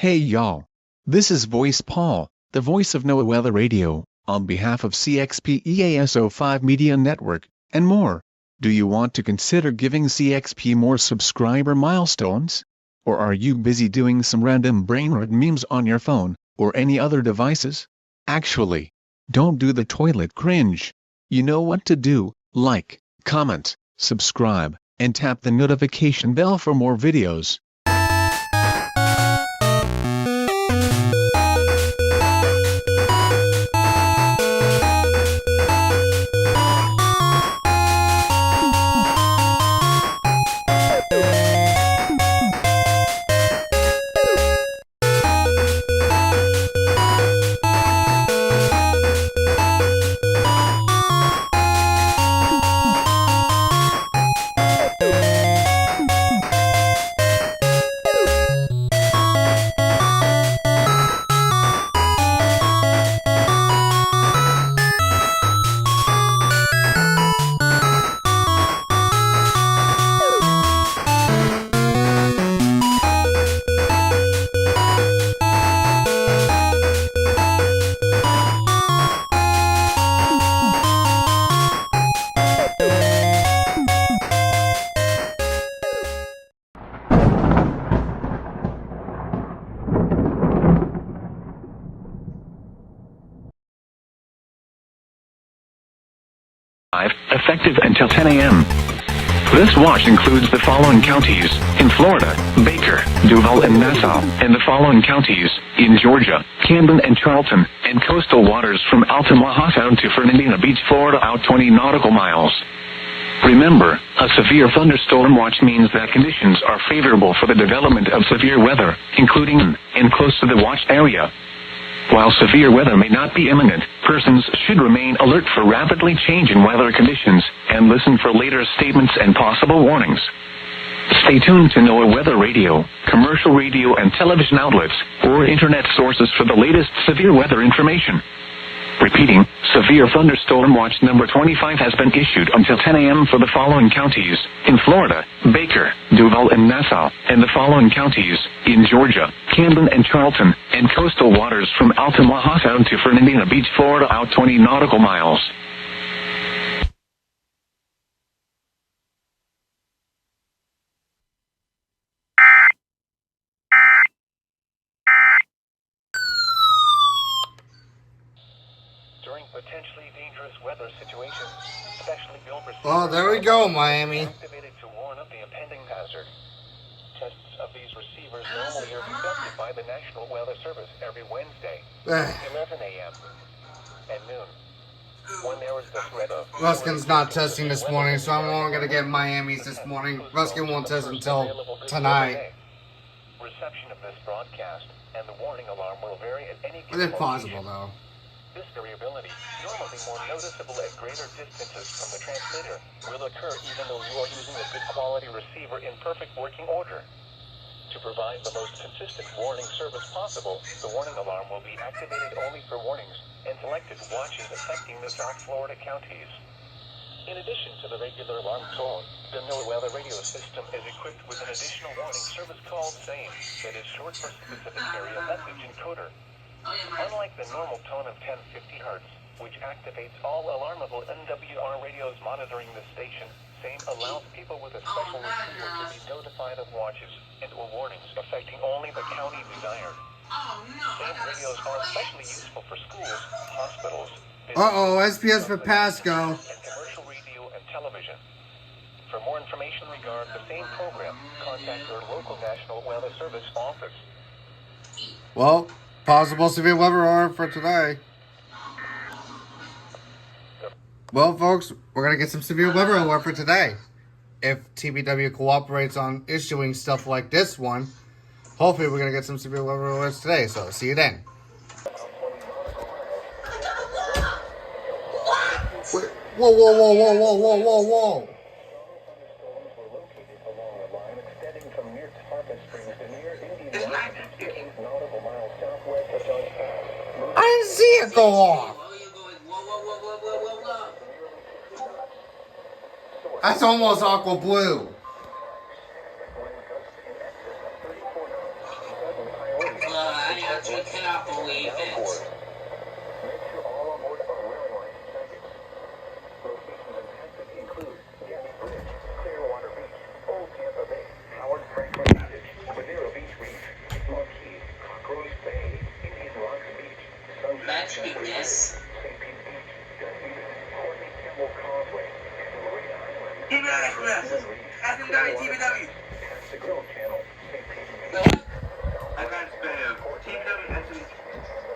Hey y'all. This is Voice Paul, the voice of NOAA Weather Radio, on behalf of CXP EAS 05 Media Network, and more. Do you want to consider giving CXP more subscriber milestones? Or are you busy doing some random brainrot memes on your phone, or any other devices? Actually, don't do the toilet cringe. You know what to do: like, comment, subscribe, and tap the notification bell for more videos. Effective until 10 a.m. This watch includes the following counties: in Florida, Baker, Duval, and Nassau, and the following counties: in Georgia, Camden and Charlton, and coastal waters from Altamaha Sound to Fernandina Beach, Florida, out 20 nautical miles. Remember, a severe thunderstorm watch means that conditions are favorable for the development of severe weather, including in and close to the watched area. While severe weather may not be imminent, persons should remain alert for rapidly changing weather conditions, and listen for later statements and possible warnings. Stay tuned to NOAA Weather Radio, commercial radio and television outlets, or internet sources for the latest severe weather information. Repeating, severe thunderstorm watch number 25 has been issued until 10 a.m. for the following counties: in Florida, Baker, Duval, and Nassau, and the following counties: in Georgia, Camden and Charlton, and coastal waters from Altamaha Sound to Fernandina Beach, Florida, out 20 nautical miles. During potentially dangerous weather situations, specially built receivers Oh, there we go, Miami. activated to warn of the impending hazard. Tests of these receivers normally are conducted by the National Weather Service every Wednesday, 11 a.m. and noon. When there is the threat of... Ruskin's not testing this morning, so I'm only going to get Miami's this morning. Ruskin won't test until tonight. Reception of this broadcast and the warning alarm will vary at any But given it's possible, location. though. This variability, normally more noticeable at greater distances from the transmitter, will occur even though you are using a good quality receiver in perfect working order. To provide the most consistent warning service possible, the warning alarm will be activated only for warnings and selected watches affecting the South Florida counties. In addition to the regular alarm tone, the NOAA Weather Radio system is equipped with an additional warning service called SAME, that is short for Specific Area Message Encoder. Unlike the normal tone of 1050 Hz, which activates all alarmable NWR radios monitoring the station, SAME allows people with a special receiver to be notified of watches and or warnings affecting only the county desired. SAME radios are especially useful for schools, hospitals, Uh-oh, SPS for Pasco. and commercial radio and television. For more information regarding the SAME program, contact your local National Weather Service office. Well, possible severe weather alert for today. Well, folks, we're going to get some severe weather alert for today. If TBW cooperates on issuing stuff like this one, hopefully we're going to get some severe weather alerts today. So, see you then. Wait, whoa, whoa, whoa, whoa, whoa, whoa, whoa, whoa. I didn't see it go off. That's almost aqua blue. I just cannot believe it. Match weakness. TBW Express. SMW, TBW. What? I got spam. TBW,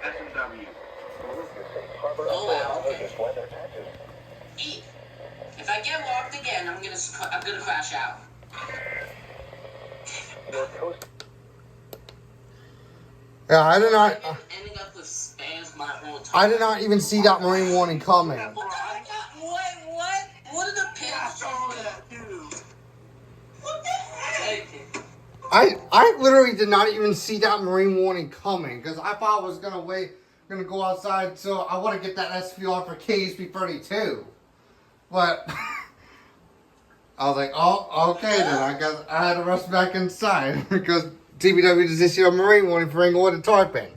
SMW. Oh wow. Okay. If I get locked again, I'm gonna crash out. Yeah, I did not. Ending up with spams my whole time. I did not even see that marine warning coming. What? What are the pins? What the heck? I literally did not even see that marine warning coming because I thought I was gonna go outside, so I want to get that SVR for KSP32. But I was like, oh, okay then. I guess I had to rush back inside because TBW just issued a marine warning for Inglewood and Tarpon.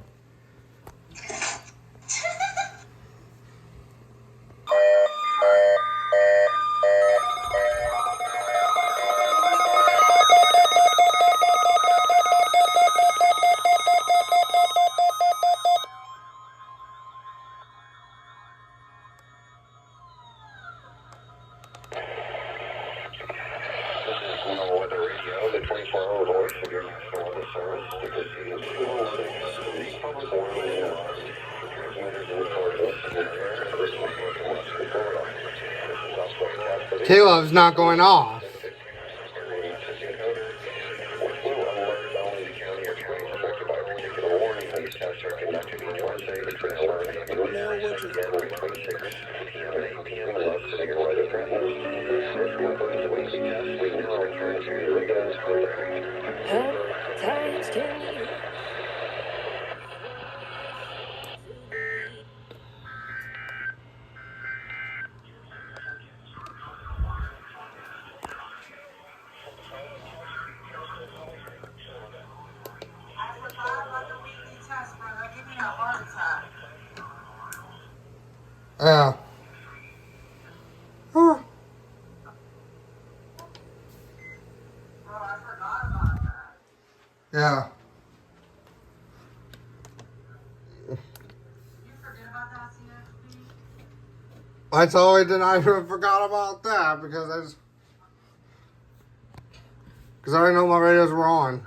Caleb's not going off. Yeah. Huh. Yeah. I totally didn't even forgot about that because I didn't know my radios were on.